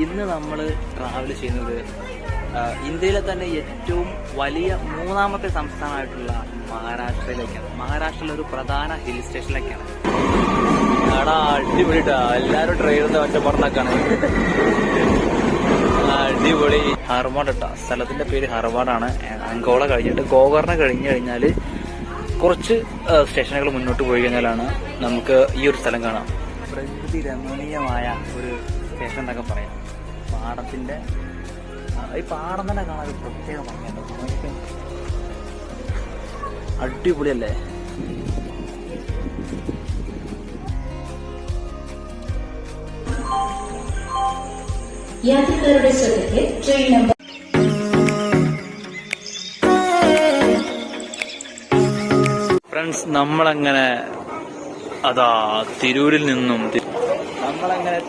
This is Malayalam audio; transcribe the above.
ഇന്ന് നമ്മൾ ട്രാവൽ ചെയ്യുന്നത് ഇന്ത്യയിലെ തന്നെ ഏറ്റവും വലിയ മൂന്നാമത്തെ സംസ്ഥാനമായിട്ടുള്ള മഹാരാഷ്ട്രയിലേക്കാണ്. മഹാരാഷ്ട്രയിലെ ഒരു പ്രധാന ഹിൽ സ്റ്റേഷനിലേക്കാണ്. അടിപൊളിട്ടാ, എല്ലാവരും ട്രെയിനിന്റെ ഒച്ചപ്പാടൊക്കെയാണ്. അടിപൊളി. ഹർവാഡ് ഇട്ടാ, സ്ഥലത്തിന്റെ പേര് ഹർവാഡാണ്. അങ്കോള കഴിഞ്ഞിട്ട് ഗോകർണ കഴിഞ്ഞു കഴിഞ്ഞാൽ കുറച്ച് സ്റ്റേഷനുകൾ മുന്നോട്ട് പോയി കഴിഞ്ഞാലാണ് നമുക്ക് ഈ ഒരു സ്ഥലം കാണാം. പ്രകൃതി രമണീയമായ ഒരു സ്റ്റേഷൻ എന്നൊക്കെ പറയാം. പാടത്തിന്റെ ഈ പാടം തന്നെ കാണാൻ ഒരു പ്രത്യേക ഭംഗിയുണ്ട്. അടിപൊളിയല്ലേ? യാത്രക്കാരുടെ ശ്രദ്ധയ്ക്ക് ട്രെയിൻ നമ്പർ ഫ്രണ്ട്സ്, നമ്മളങ്ങനെ തിരൂരിൽ നിന്നും നമ്മളങ്ങനെ